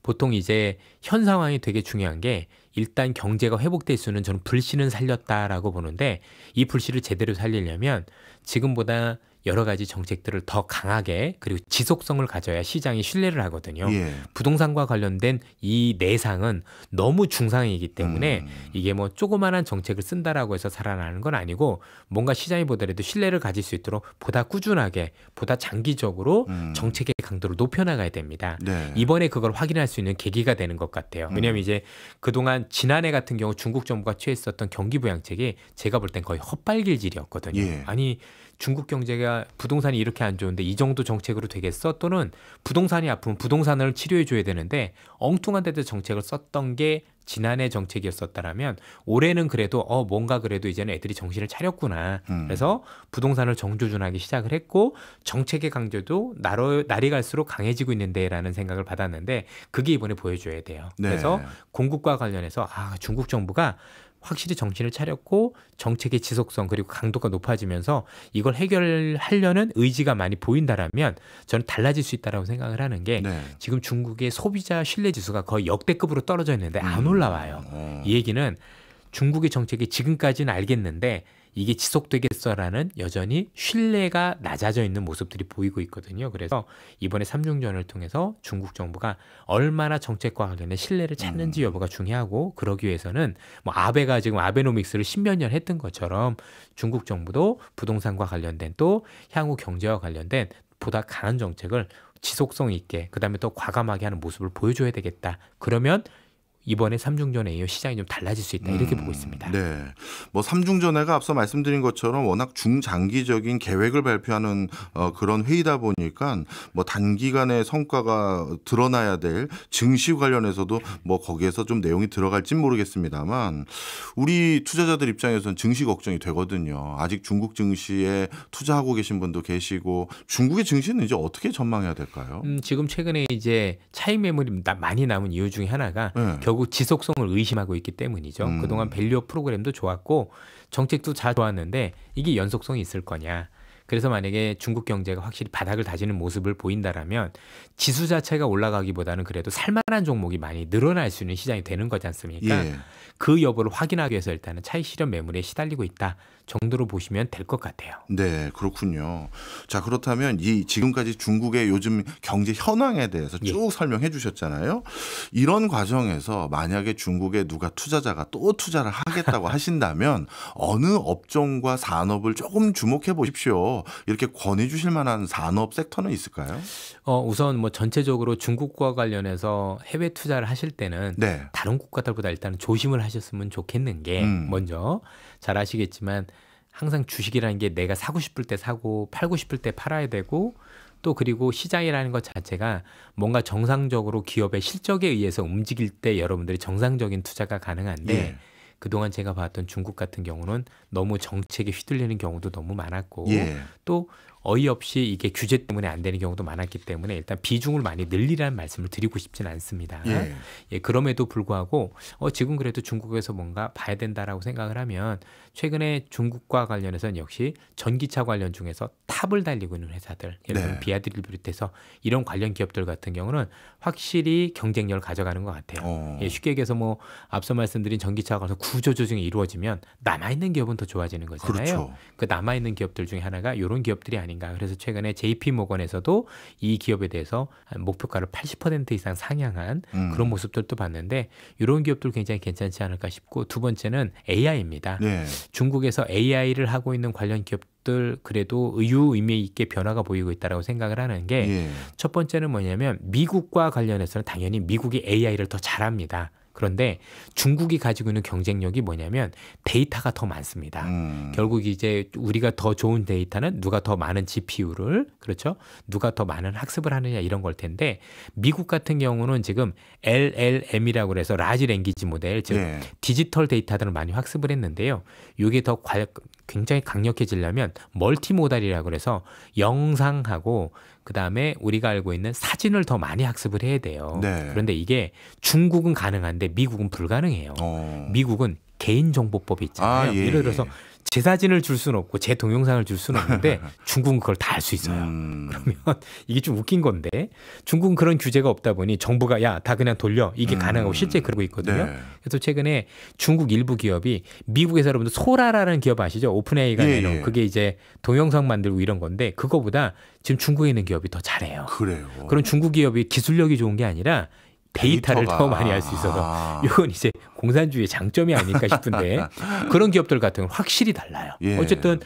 보통 이제 현 상황이 되게 중요한 게 일단 경제가 회복될 수는 저는 불씨는 살렸다라고 보는데 이 불씨를 제대로 살리려면 지금보다 여러 가지 정책들을 더 강하게 그리고 지속성을 가져야 시장이 신뢰를 하거든요. 부동산과 관련된 이 내상은 너무 중상이기 때문에 이게 뭐 조그마한 정책을 쓴다라고 해서 살아나는 건 아니고 뭔가 시장이 보더라도 신뢰를 가질 수 있도록 보다 꾸준하게 보다 장기적으로 정책의 강도를 높여나가야 됩니다. 이번에 그걸 확인할 수 있는 계기가 되는 것 같아요. 왜냐하면 이제 그동안 지난해 같은 경우 중국 정부가 취했었던 경기부양책이 제가 볼 땐 거의 헛발길질이었거든요. 아니 중국 경제가 부동산이 이렇게 안 좋은데 이 정도 정책으로 되겠어? 또는 부동산이 아프면 부동산을 치료해 줘야 되는데 엉뚱한 데도 정책을 썼던 게 지난해 정책이었었다라면 올해는 그래도 뭔가 그래도 이제는 애들이 정신을 차렸구나. 그래서 부동산을 정조준하기 시작을 했고 정책의 강조도 날이 갈수록 강해지고 있는데라는 생각을 받았는데 그게 이번에 보여줘야 돼요. 그래서 공급과 관련해서 중국 정부가 확실히 정신을 차렸고 정책의 지속성 그리고 강도가 높아지면서 이걸 해결하려는 의지가 많이 보인다라면 저는 달라질 수 있다라고 생각을 하는 게 지금 중국의 소비자 신뢰 지수가 거의 역대급으로 떨어져 있는데 안 올라와요. 이 얘기는 중국의 정책이 지금까지는 알겠는데 이게 지속되겠어라는 여전히 신뢰가 낮아져 있는 모습들이 보이고 있거든요. 그래서 이번에 삼중전을 통해서 중국 정부가 얼마나 정책과 관련된 신뢰를 찾는지 여부가 중요하고 그러기 위해서는 뭐 아베가 지금 아베노믹스를 십몇 년 했던 것처럼 중국 정부도 부동산과 관련된 또 향후 경제와 관련된 보다 강한 정책을 지속성 있게 그다음에 또 과감하게 하는 모습을 보여줘야 되겠다. 그러면 이번에 삼중전에 이어 시장이 좀 달라질 수 있다 이렇게 보고 있습니다. 네, 뭐 삼중전회가 앞서 말씀드린 것처럼 워낙 중장기적인 계획을 발표하는 그런 회의다 보니까 뭐 단기간에 성과가 드러나야 될 증시 관련해서도 뭐 거기에서 좀 내용이 들어갈진 모르겠습니다만 우리 투자자들 입장에서는 증시 걱정이 되거든요. 아직 중국 증시에 투자하고 계신 분도 계시고 중국의 증시는 이제 어떻게 전망해야 될까요? 지금 최근에 이제 차익 매물이 많이 남은 이유 중에 하나가 결국 지속성을 의심하고 있기 때문이죠. 그동안 밸류업 프로그램도 좋았고 정책도 잘 좋았는데 이게 연속성이 있을 거냐. 그래서 만약에 중국 경제가 확실히 바닥을 다지는 모습을 보인다라면 지수 자체가 올라가기보다는 그래도 살만한 종목이 많이 늘어날 수 있는 시장이 되는 거지 않습니까? 그 여부를 확인하기 위해서 일단은 차익 실현 매물에 시달리고 있다 정도로 보시면 될 것 같아요. 네, 그렇군요. 자, 그렇다면 이 지금까지 중국의 요즘 경제 현황에 대해서 쭉 설명해 주셨잖아요. 이런 과정에서 만약에 중국에 누가 투자자가 또 투자를 하겠다고 하신다면 어느 업종과 산업을 조금 주목해 보십시오. 이렇게 권해 주실 만한 산업 섹터는 있을까요? 우선 뭐 전체적으로 중국과 관련해서 해외 투자를 하실 때는 다른 국가들보다 일단은 조심을 하셨으면 좋겠는 게 먼저 잘 아시겠지만 항상 주식이라는 게 내가 사고 싶을 때 사고 팔고 싶을 때 팔아야 되고 또 그리고 시장이라는 것 자체가 뭔가 정상적으로 기업의 실적에 의해서 움직일 때 여러분들이 정상적인 투자가 가능한데 그동안 제가 봤던 중국 같은 경우는 너무 정책에 휘둘리는 경우도 너무 많았고 또 어이없이 이게 규제 때문에 안 되는 경우도 많았기 때문에 일단 비중을 많이 늘리라는 말씀을 드리고 싶지는 않습니다. 그럼에도 불구하고 지금 그래도 중국에서 뭔가 봐야 된다라고 생각을 하면 최근에 중국과 관련해서는 역시 전기차 관련 중에서 탑을 달리고 있는 회사들 예를 들면 비아드를 비롯해서 이런 관련 기업들 같은 경우는 확실히 경쟁력을 가져가는 것 같아요. 쉽게 얘기해서 뭐 앞서 말씀드린 전기차가 구조조정이 이루어지면 남아있는 기업은 더 좋아지는 거잖아요. 그 남아있는 기업들 중에 하나가 이런 기업들이 아닌 아닌가. 그래서 최근에 JP모건에서도 이 기업에 대해서 목표가를 80% 이상 상향한 그런 모습들도 봤는데 이런 기업들 굉장히 괜찮지 않을까 싶고 두 번째는 AI입니다. 네. 중국에서 AI를 하고 있는 관련 기업들 그래도 의미 있게 변화가 보이고 있다고 생각을 하는 게 첫 번째는 뭐냐면 미국과 관련해서는 당연히 미국이 AI를 더 잘합니다. 그런데 중국이 가지고 있는 경쟁력이 뭐냐면 데이터가 더 많습니다. 결국 이제 우리가 더 좋은 데이터는 누가 더 많은 GPU를 그렇죠? 누가 더 많은 학습을 하느냐 이런 걸 텐데 미국 같은 경우는 지금 LLM이라고 그래서 라지 랭귀지 모델 즉 디지털 데이터들을 많이 학습을 했는데요. 이게 더 굉장히 강력해지려면 멀티모달이라고 그래서 영상하고 그다음에 우리가 알고 있는 사진을 더 많이 학습을 해야 돼요. 네. 그런데 이게 중국은 가능한데 미국은 불가능해요. 미국은 개인정보법이 있잖아요. 예를 들어서 제 사진을 줄 수는 없고 제 동영상을 줄 수는 없는데 중국은 그걸 다 할 수 있어요. 그러면 이게 좀 웃긴 건데 중국은 그런 규제가 없다 보니 정부가 야, 다 그냥 돌려 이게 가능하고 실제 그러고 있거든요. 네. 그래서 최근에 중국 일부 기업이 미국에서 여러분들 소라라는 기업 아시죠? 오픈AI가 내놓은 그게 이제 동영상 만들고 이런 건데 그거보다 지금 중국에 있는 기업이 더 잘해요. 그래요. 그럼 중국 기업이 기술력이 좋은 게 아니라 데이터를 더 많이 할 수 있어서 이건 이제 공산주의의 장점이 아닐까 싶은데 그런 기업들 같은 건 확실히 달라요. 어쨌든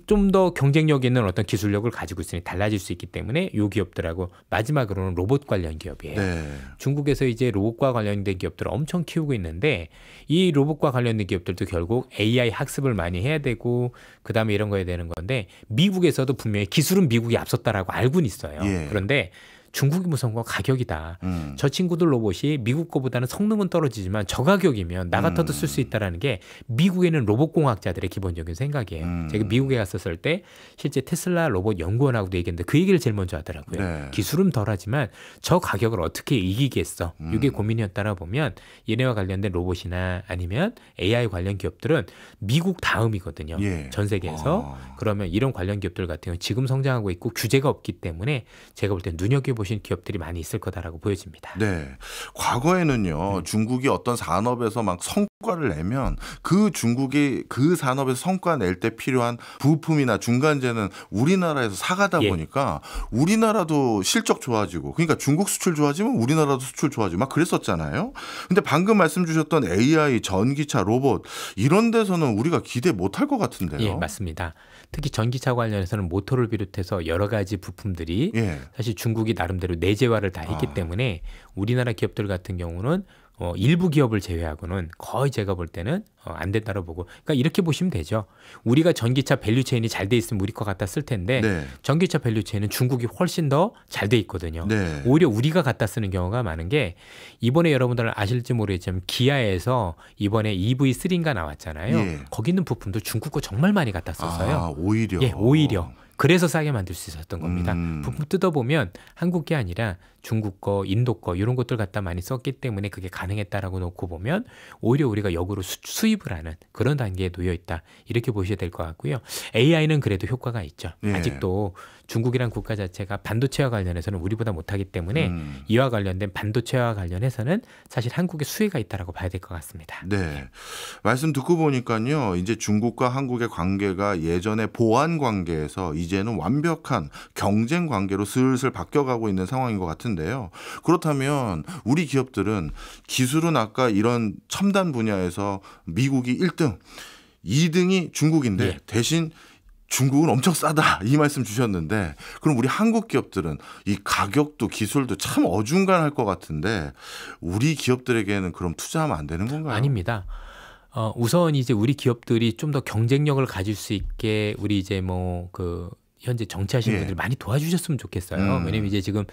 좀 더 경쟁력 있는 어떤 기술력을 가지고 있으니 달라질 수 있기 때문에 이 기업들하고 마지막으로는 로봇 관련 기업이에요. 네. 중국에서 이제 로봇과 관련된 기업들을 엄청 키우고 있는데 이 로봇과 관련된 기업들도 결국 AI 학습을 많이 해야 되고 그다음에 이런 거 해야 되는 건데 미국에서도 분명히 기술은 미국이 앞섰다라고 알고는 있어요. 그런데 중국이 무서운 건 가격이다. 저 친구들 로봇이 미국 거보다는 성능은 떨어지지만 저 가격이면 나 같아도 쓸 수 있다라는 게 미국에는 로봇공학자들의 기본적인 생각이에요. 제가 미국에 갔었을 때 실제 테슬라 로봇 연구원하고도 얘기했는데 그 얘기를 제일 먼저 하더라고요. 네. 기술은 덜하지만 저 가격을 어떻게 이기겠어. 이게 고민이었다라 보면 얘네와 관련된 로봇이나 아니면 AI 관련 기업들은 미국 다음이거든요. 전 세계에서. 그러면 이런 관련 기업들 같은 경우는 지금 성장하고 있고 규제가 없기 때문에 제가 볼 때 눈여겨보시는 기업들이 많이 있을 거다라고 보여집니다. 네, 과거에는요 중국이 어떤 산업에서 막 성과를 내면 그 중국이 그 산업에서 성과 낼 때 필요한 부품이나 중간재는 우리나라에서 사가다 보니까 우리나라도 실적 좋아지고 그러니까 중국 수출 좋아지면 우리나라도 수출 좋아지고 막 그랬었잖아요. 근데 방금 말씀 주셨던 AI, 전기차, 로봇 이런 데서는 우리가 기대 못할 것 같은데요. 예, 맞습니다. 특히 전기차 관련해서는 모터를 비롯해서 여러 가지 부품들이 사실 중국이 나름대로 내재화를 다 했기 때문에 우리나라 기업들 같은 경우는 일부 기업을 제외하고는 거의 제가 볼 때는 안 된다고 보고 그러니까 이렇게 보시면 되죠. 우리가 전기차 밸류체인이 잘 돼 있으면 우리 거 갖다 쓸 텐데 전기차 밸류체인은 중국이 훨씬 더 잘 돼 있거든요. 오히려 우리가 갖다 쓰는 경우가 많은 게 이번에 여러분들 아실지 모르겠지만 기아에서 이번에 EV3인가 나왔잖아요. 거기 있는 부품도 중국 거 정말 많이 갖다 썼어요. 오히려. 예, 오히려. 그래서 싸게 만들 수 있었던 겁니다. 부품 뜯어보면 한국 게 아니라 중국 거, 인도 거 이런 것들 갖다 많이 썼기 때문에 그게 가능했다라고 놓고 보면 오히려 우리가 역으로 수입을 하는 그런 단계에 놓여 있다. 이렇게 보셔야 될 것 같고요. AI는 그래도 효과가 있죠. 아직도 중국이란 국가 자체가 반도체와 관련해서는 우리보다 못하기 때문에 이와 관련된 반도체와 관련해서는 사실 한국의 수혜가 있다라고 봐야 될 것 같습니다. 네, 말씀 듣고 보니까요. 이제 중국과 한국의 관계가 예전에 보안 관계에서 이제는 완벽한 경쟁 관계로 슬슬 바뀌어가고 있는 상황인 것 같은데요. 그렇다면 우리 기업들은 기술은 아까 이런 첨단 분야에서 미국이 1등, 2등이 중국인데 대신 중국은 엄청 싸다 이 말씀 주셨는데 그럼 우리 한국 기업들은 이 가격도 기술도 참 어중간할 것 같은데 우리 기업들에게는 그럼 투자하면 안 되는 건가요? 아닙니다. 우선 이제 우리 기업들이 좀 더 경쟁력을 가질 수 있게 우리 이제 현재 정치하시는 분들 많이 도와주셨으면 좋겠어요. 왜냐하면 이제 지금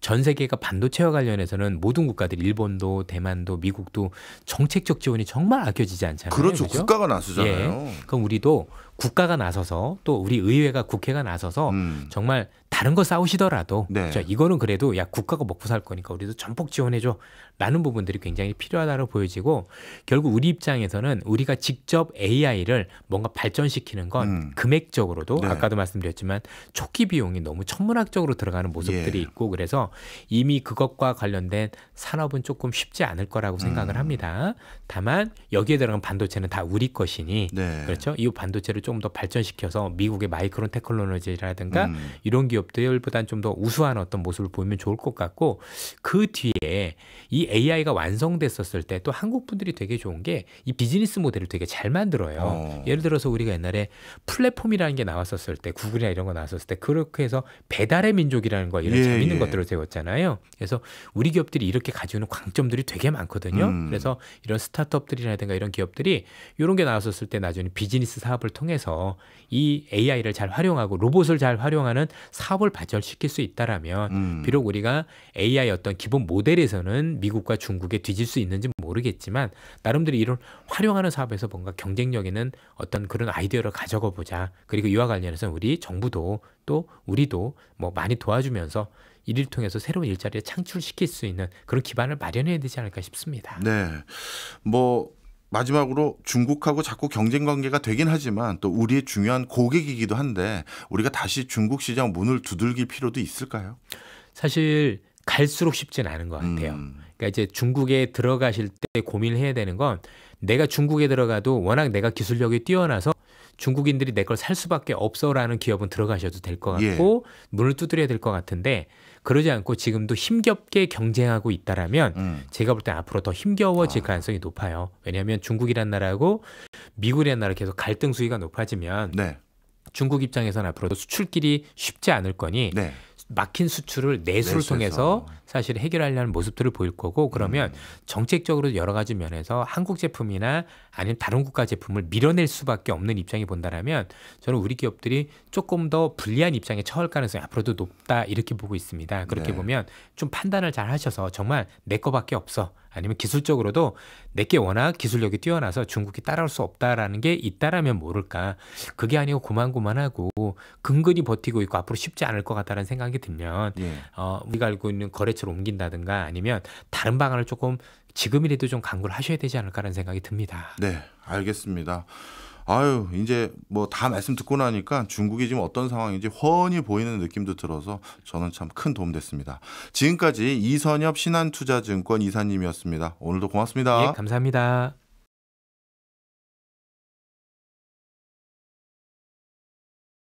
전 세계가 반도체와 관련해서는 모든 국가들 일본도 대만도 미국도 정책적 지원이 정말 아껴지지 않잖아요. 그렇죠. 국가가 나서잖아요. 그럼 우리도 국가가 나서서 또 우리 의회가 국회가 나서서 정말 다 다른 거 싸우시더라도 네. 이거는 그래도 야 국가가 먹고 살 거니까 우리도 전폭 지원해줘 라는 부분들이 굉장히 필요하다고 보여지고 결국 우리 입장에서는 우리가 직접 AI를 뭔가 발전시키는 건 금액적으로도 네. 아까도 말씀드렸지만 초기 비용이 너무 천문학적으로 들어가는 모습들이 있고 그래서 이미 그것과 관련된 산업은 조금 쉽지 않을 거라고 생각을 합니다. 다만 여기에 들어간 반도체는 다 우리 것이니 네. 그렇죠. 이 반도체를 조금 더 발전시켜서 미국의 마이크론 테크놀로지라든가 이런 기업들보다는 좀 더 우수한 어떤 모습을 보이면 좋을 것 같고 그 뒤에 이 AI가 완성됐었을 때 또 한국 분들이 되게 좋은 게 이 비즈니스 모델을 되게 잘 만들어요. 예를 들어서 우리가 옛날에 플랫폼이라는 게 나왔었을 때 구글이나 이런 거 나왔었을 때 그렇게 해서 배달의 민족이라는 거 이런 재밌는 것들을 세웠잖아요. 그래서 우리 기업들이 이렇게 가지고 있는 강점들이 되게 많거든요. 그래서 이런 스타트업들이라든가 이런 기업들이 이런 게 나왔었을 때 나중에 비즈니스 사업을 통해서 이 AI를 잘 활용하고 로봇을 잘 활용하는 사업을 발전시킬 수 있다라면 비록 우리가 AI 어떤 기본 모델에서는 미국과 중국에 뒤질 수 있는지 모르겠지만 나름대로 이런 활용하는 사업에서 뭔가 경쟁력 있는 어떤 그런 아이디어를 가져가 보자. 그리고 이와 관련해서 우리 정부도 또 우리도 뭐 많이 도와주면서 이를 통해서 새로운 일자리를 창출시킬 수 있는 그런 기반을 마련해야 되지 않을까 싶습니다. 네. 뭐 마지막으로 중국하고 자꾸 경쟁 관계가 되긴 하지만 또 우리의 중요한 고객이기도 한데 우리가 다시 중국 시장 문을 두들길 필요도 있을까요? 사실 갈수록 쉽지는 않은 것 같아요. 그러니까 이제 중국에 들어가실 때 고민을 해야 되는 건 내가 중국에 들어가도 워낙 내가 기술력이 뛰어나서 중국인들이 내 걸 살 수밖에 없어라는 기업은 들어가셔도 될 것 같고 문을 두드려야 될 것 같은데 그러지 않고 지금도 힘겹게 경쟁하고 있다라면 제가 볼 때 앞으로 더 힘겨워질 가능성이 높아요. 왜냐하면 중국이란 나라하고 미국이란 나라 계속 갈등 수위가 높아지면 중국 입장에서는 앞으로도 수출길이 쉽지 않을 거니 막힌 수출을 내수를 통해서 사실 해결하려는 모습들을 보일 거고 그러면 정책적으로 여러 가지 면에서 한국 제품이나 아니면 다른 국가 제품을 밀어낼 수밖에 없는 입장이 본다라면 저는 우리 기업들이 조금 더 불리한 입장에 처할 가능성이 앞으로도 높다 이렇게 보고 있습니다. 그렇게 보면 좀 판단을 잘 하셔서 정말 내 거밖에 없어. 아니면 기술적으로도 내게 워낙 기술력이 뛰어나서 중국이 따라올 수 없다라는 게 있다라면 모를까. 그게 아니고 고만고만하고 근근히 버티고 있고 앞으로 쉽지 않을 것 같다는 생각이 들면 우리가 알고 있는 거래처를 옮긴다든가 아니면 다른 방안을 조금 지금이라도 좀 강구를 하셔야 되지 않을까라는 생각이 듭니다. 네, 알겠습니다. 아유, 이제 뭐 다 말씀 듣고 나니까 중국이 지금 어떤 상황인지 훤히 보이는 느낌도 들어서 저는 참 큰 도움 됐습니다. 지금까지 이선엽 신한투자증권 이사님이었습니다. 오늘도 고맙습니다. 예, 감사합니다.